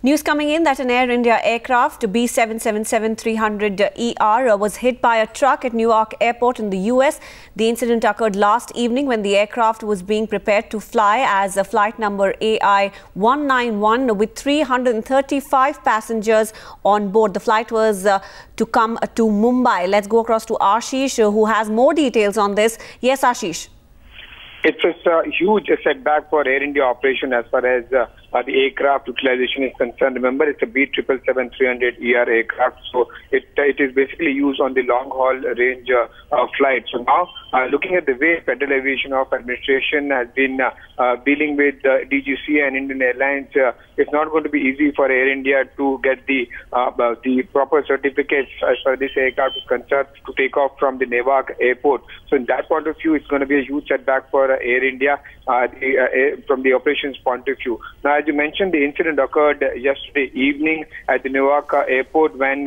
News coming in that an Air India aircraft B777-300ER was hit by a truck at Newark Airport in the US. The incident occurred last evening when the aircraft was being prepared to fly as a flight number AI191 with 335 passengers on board. The flight was to come to Mumbai. Let's go across to Ashish, who has more details on this. Yes, Ashish. It's a huge setback for Air India operation as far as the aircraft utilization is concerned. Remember, it's a B777-300ER aircraft, so it is basically used on the long-haul range flights. So now, looking at the way Federal Aviation Administration has been dealing with DGCA and Indian Airlines, it's not going to be easy for Air India to get the proper certificates as far as this aircraft is concerned to take off from the Newark Airport. So in that point of view, it's going to be a huge setback for Air India from the operations point of view. Now, as you mentioned, the incident occurred yesterday evening at the Newark Airport when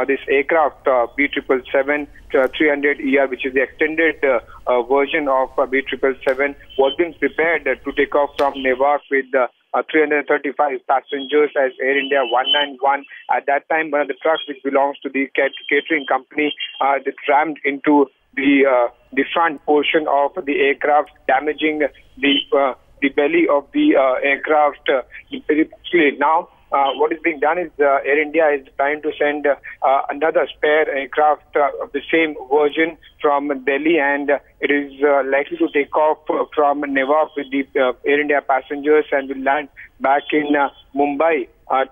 this aircraft B777-300ER, which is the extended version of B777, was being prepared to take off from Newark with 335 passengers as Air India 191. At that time, one of the trucks which belongs to the catering company that rammed into the front portion of the aircraft, damaging the belly of the aircraft. Now, what is being done is Air India is trying to send another spare aircraft of the same version from Delhi, and it is likely to take off from Newark with the Air India passengers and will land back in Mumbai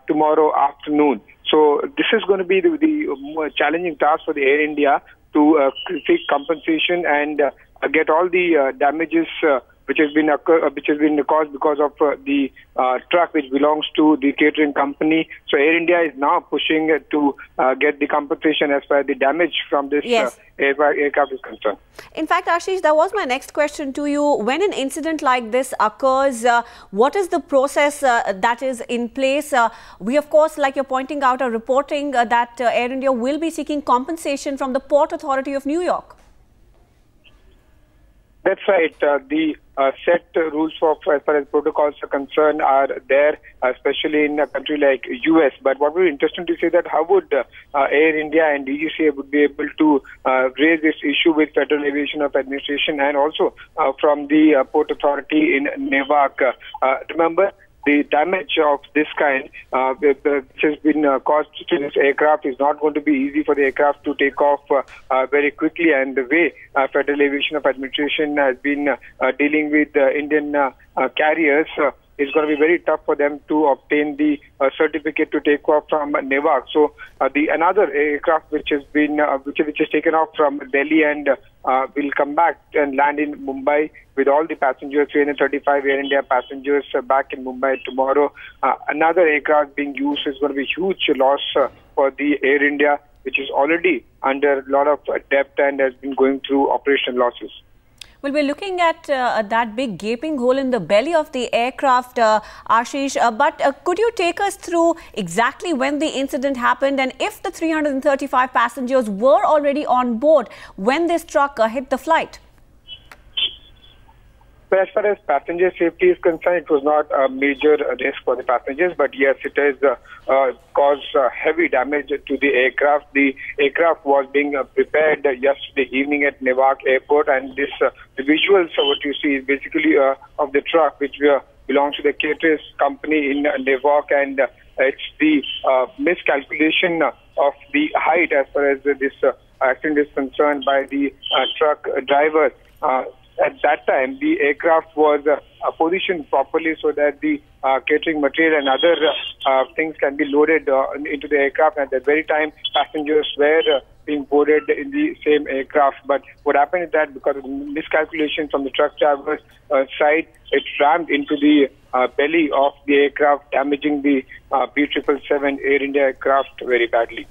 tomorrow afternoon. So this is going to be the more challenging task for the Air India to seek compensation and get all the damages which has been caused because of the truck which belongs to the catering company. So Air India is now pushing to get the compensation as far as the damage from this aircraft is concerned. In fact, Ashish, that was my next question to you. When an incident like this occurs, what is the process that is in place? We, of course, like you're pointing out, are reporting that Air India will be seeking compensation from the Port Authority of New York. That's right. The set rules for as far as protocols are concerned are there, especially in a country like US. But what would be interesting to say that how would Air India and DGCA would be able to raise this issue with Federal Aviation Administration and also from the Port Authority in Newark. Remember, the damage of this kind which has been caused to this aircraft is not going to be easy for the aircraft to take off very quickly, and the way Federal Aviation Administration has been dealing with Indian carriers, it's going to be very tough for them to obtain the certificate to take off from Newark. So another aircraft which has been which is taken off from Delhi and will come back and land in Mumbai with all the passengers, 335 Air India passengers back in Mumbai tomorrow. Another aircraft being used is going to be huge loss for the Air India, which is already under a lot of debt and has been going through operational losses. Well, we're looking at that big gaping hole in the belly of the aircraft, Ashish. But could you take us through exactly when the incident happened and if the 335 passengers were already on board when this truck hit the flight? So as far as passenger safety is concerned, it was not a major risk for the passengers, but yes, it has caused heavy damage to the aircraft. The aircraft was being prepared yesterday evening at Newark Airport, and this the visuals of what you see is basically of the truck which belongs to the catering company in Newark, and it's the miscalculation of the height as far as this accident is concerned by the truck driver. At that time, the aircraft was positioned properly so that the catering material and other things can be loaded into the aircraft. At that very time, passengers were being boarded in the same aircraft. But what happened is that because of miscalculation from the truck driver's side, it rammed into the belly of the aircraft, damaging the B777 Air India aircraft very badly.